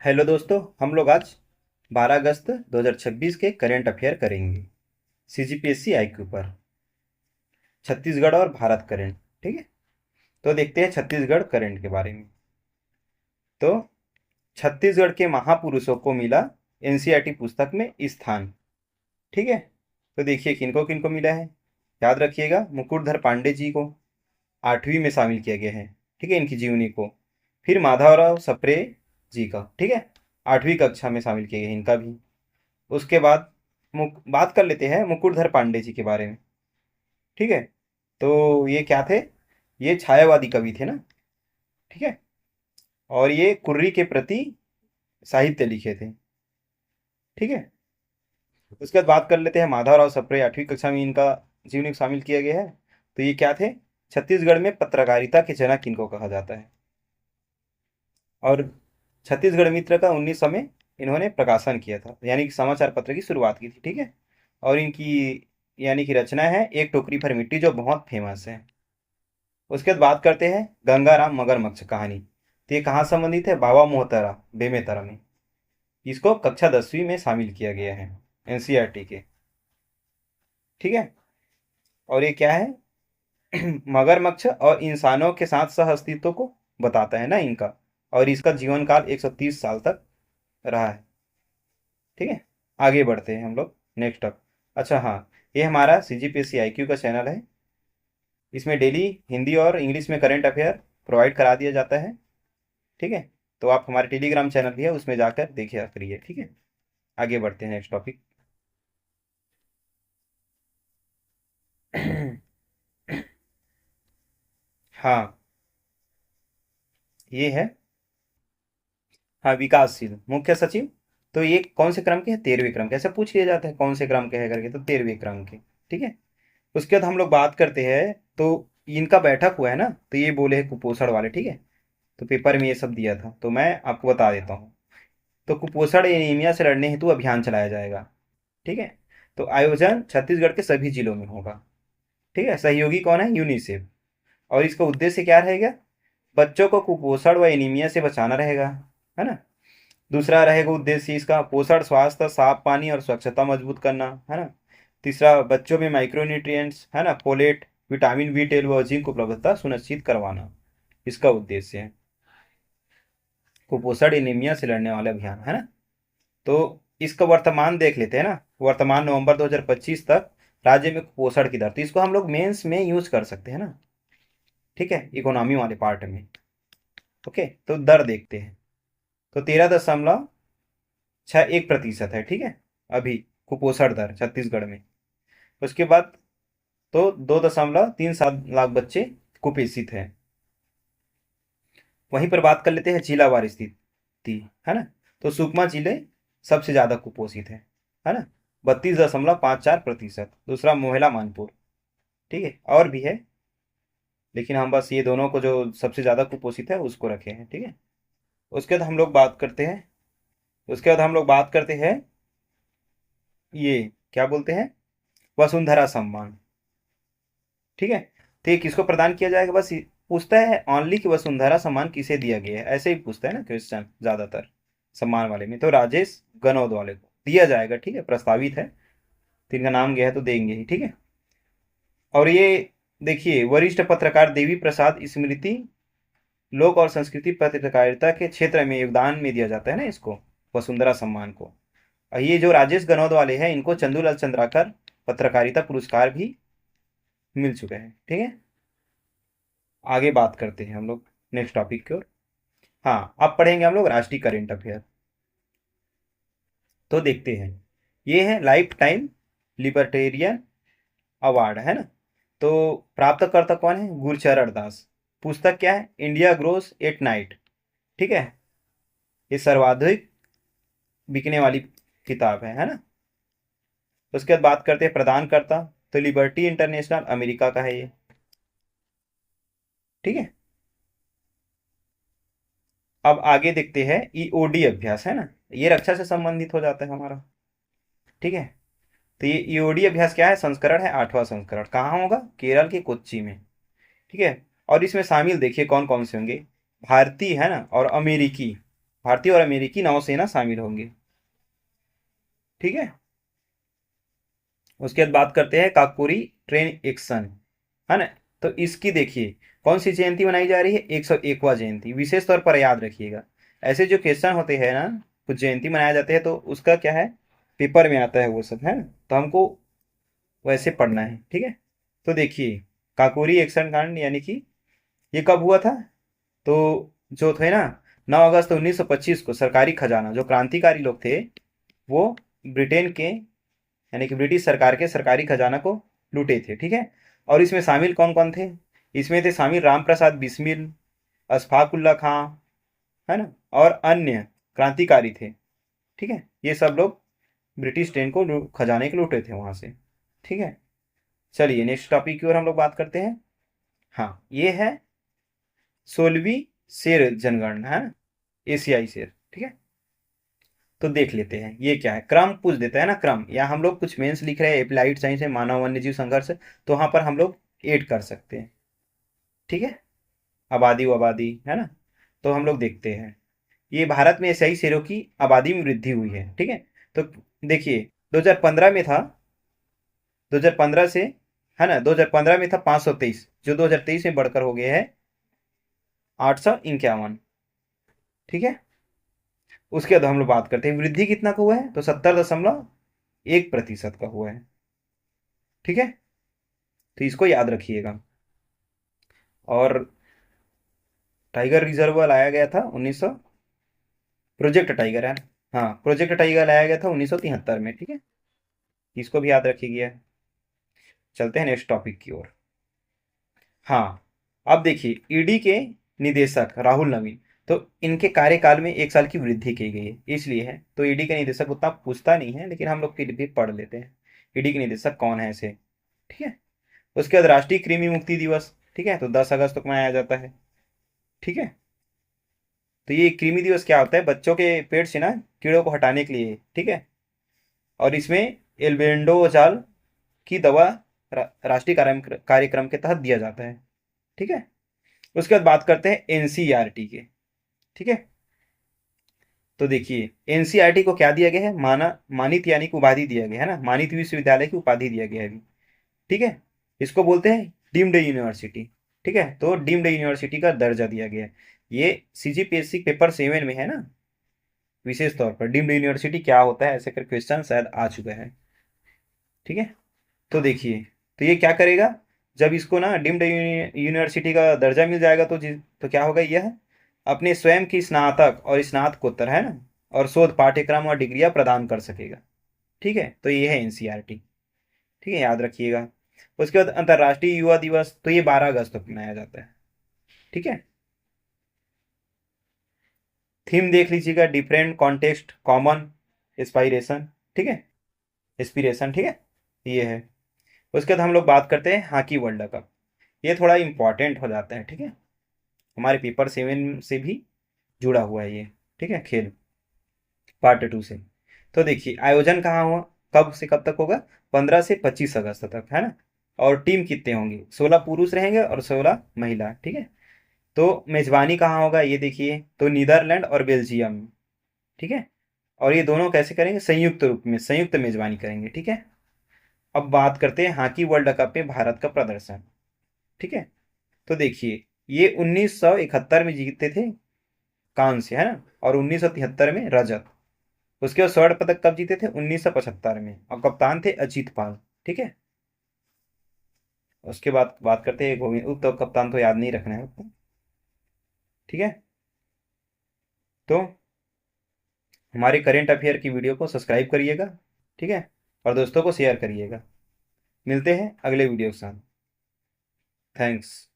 Hello दोस्तों, हम लोग आज 12 अगस्त 2026 के करेंट अफेयर करेंगे। सीजीपीएससी आईक्यू पर छत्तीसगढ़ और भारत करेंट। ठीक है, तो देखते हैं छत्तीसगढ़ करेंट के बारे में। तो छत्तीसगढ़ के महापुरुषों को मिला एनसीईआरटी पुस्तक में स्थान। ठीक है, तो देखिए किनको किनको मिला है। याद रखिएगा, मुकुटधर पांडे जी को 8वीं में शामिल किया गया है। ठीक है, इनकी जीवनी को। फिर माधवराव सप्रे जी का, ठीक है, 8वीं कक्षा में शामिल किया गया है इनका भी। उसके बाद बात कर लेते हैं मुकुटधर पांडे जी के बारे में। ठीक है, तो ये क्या थे? ये छायावादी कवि थे ना। ठीक है, और ये कुर्री के प्रति साहित्य लिखे थे। ठीक है, उसके बाद बात कर लेते हैं माधवराव सप्रे, 8वीं कक्षा में इनका जीवनी को शामिल किया गया है। तो ये क्या थे? छत्तीसगढ़ में पत्रकारिता के जनक इनको कहा जाता है। और छत्तीसगढ़ मित्र का 1900 में इन्होंने प्रकाशन किया था, यानी कि समाचार पत्र की शुरुआत की थी। ठीक है, और इनकी यानी कि रचना है एक टोकरी भर मिट्टी, जो बहुत फेमस है। उसके बाद बात करते हैं गंगाराम मगरमच्छ कहानी। तो ये कहाँ संबंधित है? बाबा मोहतरा बेमेतरा में। इसको कक्षा 10वीं में शामिल किया गया है एनसीईआरटी के। ठीक है, और ये क्या है? मगरमच्छ और इंसानों के साथ सह अस्तित्व को बताता है ना इनका। और इसका जीवन काल 130 साल तक रहा है। ठीक है, आगे बढ़ते हैं हम लोग नेक्स्ट अप। अच्छा हाँ, ये हमारा सीजीपीएससी आईक्यू का चैनल है। इसमें डेली हिंदी और इंग्लिश में करंट अफेयर प्रोवाइड करा दिया जाता है। ठीक है, तो आप हमारे टेलीग्राम चैनल भी है, उसमें जाकर देखिए करिए। ठीक है, आगे बढ़ते हैं नेक्स्ट टॉपिक। हाँ, ये है। हाँ, विकासशील मुख्य सचिव। तो ये कौन से क्रम के हैं? 13वें क्रम के। ऐसे पूछ लिया जाता है कौन से क्रम के है करके, तो 13वें क्रम के। ठीक है, उसके बाद हम लोग बात करते हैं। तो इनका बैठक हुआ है ना, तो ये बोले हैं कुपोषण वाले। ठीक है, तो पेपर में ये सब दिया था, तो मैं आपको बता देता हूँ। तो कुपोषण एनीमिया से लड़ने हेतु अभियान चलाया जाएगा। ठीक है, तो आयोजन छत्तीसगढ़ के सभी जिलों में होगा। ठीक है, सहयोगी कौन है? यूनिसेफ। और इसका उद्देश्य क्या रहेगा? बच्चों को कुपोषण व एनीमिया से बचाना रहेगा, है ना। दूसरा रहेगा उद्देश्य इसका पोषण, स्वास्थ्य, साफ पानी और स्वच्छता मजबूत करना, है ना। तीसरा, बच्चों में माइक्रोन्यूट्रिएंट्स, है ना, फोलेट, विटामिन बी 12 व जिंक उपलब्धता सुनिश्चित करवाना इसका उद्देश्य है। कुपोषण एनीमिया से लड़ने वाला अभियान, है ना। तो इसका वर्तमान देख लेते हैं ना। वर्तमान नवंबर 2025 तक राज्य में कुपोषण की दर, तो इसको हम लोग मेंस में यूज कर सकते हैं ना। ठीक है, इकोनॉमी वाले पार्ट में। ओके, तो दर देखते हैं। तो 13.61% है। ठीक है, अभी कुपोषण दर छत्तीसगढ़ में। उसके बाद तो 2.37 लाख बच्चे कुपोषित हैं। वहीं पर बात कर लेते हैं जिलावार स्थिति, है ना। तो सुकमा जिले सबसे ज़्यादा कुपोषित है ना, 32.54%। दूसरा मोहला मानपुर। ठीक है, और भी है, लेकिन हम बस ये दोनों को जो सबसे ज़्यादा कुपोषित है उसको रखे हैं। ठीक है, उसके बाद हम लोग बात करते हैं। ये क्या बोलते हैं? वसुंधरा सम्मान। ठीक है, तो ये किसको प्रदान किया जाएगा? बस पूछता है ऑनली कि वसुंधरा सम्मान किसे दिया गया है, ऐसे ही पूछता है ना क्वेश्चन ज्यादातर सम्मान वाले में। तो राजेश गनौद वाले को दिया जाएगा। ठीक है, प्रस्तावित है, तो इनका नाम गया है तो देंगे ही। ठीक है, और ये देखिए, वरिष्ठ पत्रकार देवी प्रसाद स्मृति लोक और संस्कृति पत्रकारिता के क्षेत्र में योगदान में दिया जाता है ना इसको, वसुंधरा सम्मान को। और ये जो राजेश गनौद वाले हैं, इनको चंदूलाल चंद्राकर पत्रकारिता पुरस्कार भी मिल चुके हैं। ठीक है, आगे बात करते हैं हम लोग नेक्स्ट टॉपिक की ओर। हाँ, अब पढ़ेंगे हम लोग राष्ट्रीय करेंट अफेयर। तो देखते हैं, ये है लाइफ टाइम लिबर्टेरियन अवार्ड, है ना। तो प्राप्तकर्ता कौन है? गुरचरण दास। पुस्तक क्या है? India grows at night. ठीक है, ये सर्वाधिक बिकने वाली किताब है ना। उसके बाद बात करते हैं प्रदानकर्ता। तो लिबर्टी इंटरनेशनल अमेरिका का है ये। ठीक है, अब आगे देखते हैं ईओडी अभ्यास, है ना। ये रक्षा से संबंधित हो जाता है हमारा। ठीक है, तो ये ईओडी अभ्यास क्या है? संस्करण है 8वां संस्करण। कहाँ होगा? केरल के कोच्चि में। ठीक है, और इसमें शामिल देखिए कौन कौन से होंगे। भारतीय, है ना, और अमेरिकी भारतीय और अमेरिकी नौसेना शामिल होंगे। ठीक है। उसके बाद बात करते हैं काकोरी ट्रेन एक्शन, है ना। तो इसकी देखिए कौन सी जयंती मनाई जा रही है, 101वां जयंती। विशेष तौर पर याद रखिएगा, ऐसे जो क्वेश्चन होते हैं ना, कुछ जयंती मनाया जाते हैं तो उसका क्या है, पेपर में आता है वो सब, है ना। तो हमको वैसे पढ़ना है, ठीक है। तो देखिए काकोरी एक्शन कांड यानी कि ये कब हुआ था, तो जो थे ना 9 अगस्त 1925 को सरकारी खजाना, जो क्रांतिकारी लोग थे वो ब्रिटेन के यानी कि ब्रिटिश सरकार के सरकारी खजाना को लूटे थे, ठीक है। और इसमें शामिल कौन कौन थे, इसमें थे शामिल राम प्रसाद बिस्मिल, अशफाकुल्ला खां, है ना, और अन्य क्रांतिकारी थे। ठीक है, ये सब लोग ब्रिटिश ट्रेन को खजाने के लूटे थे वहां से। ठीक है, चलिए नेक्स्ट टॉपिक की ओर हम लोग बात करते हैं। हाँ, ये है 16वीं शेर जनगणना, है ना, एशियाई शेर। ठीक है, तो देख लेते हैं ये क्या है। क्रम पूछ देता है ना, क्रम, या हम लोग कुछ मेंस लिख रहे हैं एप्लाइड साइंस में मानव वन्य जीव संघर्ष, तो वहां पर हम लोग ऐड कर सकते हैं। ठीक है, आबादी आबादी, है ना। तो हम लोग देखते हैं ये भारत में एशियाई शेरों की आबादी में वृद्धि हुई है। ठीक है, तो देखिए 2015 में था, 2015 से, है ना, 2015 में था 523, जो 2023 में बढ़कर हो गया है 851। ठीक है, उसके बाद हम लोग बात करते हैं वृद्धि कितना का हुआ है, तो 70.1% का हुआ है। ठीक है, तो इसको याद रखिएगा। और टाइगर रिजर्व लाया गया था 1900, प्रोजेक्ट टाइगर है, हाँ प्रोजेक्ट टाइगर लाया गया था 1973 में। ठीक है, इसको भी याद रखिएगा। चलते हैं नेक्स्ट टॉपिक की ओर। हाँ, अब देखिए ईडी के निदेशक राहुल नवीन, तो इनके कार्यकाल में 1 साल की वृद्धि की गई है, इसलिए है। तो ईडी के निदेशक उतना पूछता नहीं है, लेकिन हम लोग फिर भी पढ़ लेते हैं ईडी के निदेशक कौन है ऐसे। ठीक है, उसके बाद राष्ट्रीय कृमि मुक्ति दिवस, ठीक है, तो 10 अगस्त को मनाया जाता है। ठीक है, तो ये कृमि दिवस क्या होता है, बच्चों के पेट से ना कीड़ों को हटाने के लिए। ठीक है, और इसमें एल्बेंडोजाल की दवा राष्ट्रीय कार्यक्रम के तहत दिया जाता है। ठीक है, उसके बाद बात करते हैं एनसीईआरटी के। ठीक है, तो देखिए एनसीईआरटी को क्या दिया गया है, मानित यानी कि उपाधि दिया गया है ना, मानित विश्वविद्यालय की उपाधि दिया गया है अभी। ठीक है, इसको बोलते हैं डीम्ड यूनिवर्सिटी। ठीक है, तो डीम्ड यूनिवर्सिटी का दर्जा दिया गया है। ये सीजीपीएससी पेपर 7 में है ना, विशेष तौर पर डीम्ड यूनिवर्सिटी क्या होता है ऐसे कर क्वेश्चन शायद आ चुका है। ठीक है, तो देखिए, तो ये क्या करेगा, जब इसको ना डीम्ड यूनिवर्सिटी का दर्जा मिल जाएगा तो क्या होगा, यह अपने स्वयं की स्नातक और स्नातकोत्तर, है ना, और शोध पाठ्यक्रम और डिग्रियां प्रदान कर सकेगा। ठीक है, तो ये है एनसीईआरटी। ठीक है, याद रखिएगा। उसके बाद अंतर्राष्ट्रीय युवा दिवस, तो ये 12 अगस्त को मनाया जाता है। ठीक है, थीम देख लीजिएगा, डिफरेंट कॉन्टेक्स्ट कॉमन एस्पायरेशन। ठीक है, एस्पिरेशन। ठीक है, ये है। उसके बाद हम लोग बात करते हैं हॉकी वर्ल्ड कप, ये थोड़ा इंपॉर्टेंट हो जाता है। ठीक है, हमारे पेपर 7 से भी जुड़ा हुआ है ये। ठीक है, खेल पार्ट 2 से। तो देखिए आयोजन कहाँ हुआ, कब से कब तक होगा, 15 से 25 अगस्त तक, है ना। और टीम कितने होंगे, 16 पुरुष रहेंगे और 16 महिला। ठीक है, तो मेजबानी कहाँ होगा ये देखिए, तो नीदरलैंड और बेल्जियम। ठीक है, और ये दोनों कैसे करेंगे, संयुक्त रूप में संयुक्त मेजबानी करेंगे। ठीक है, अब बात करते हैं हॉकी वर्ल्ड कप में भारत का प्रदर्शन। ठीक है, तो देखिए ये 1971 में जीते थे कांस्य, है ना, और 1973 में रजत। उसके बाद स्वर्ण पदक कब जीते थे, 1975 में, और कप्तान थे अजीत पाल। ठीक है, उसके बाद बात करते हैं गोविंद उप, तो कप्तान तो याद नहीं रखना है उतना। ठीक है, तो हमारे करेंट अफेयर की वीडियो को सब्सक्राइब करिएगा। ठीक है, और दोस्तों को शेयर करिएगा। मिलते हैं अगले वीडियो के साथ। थैंक्स।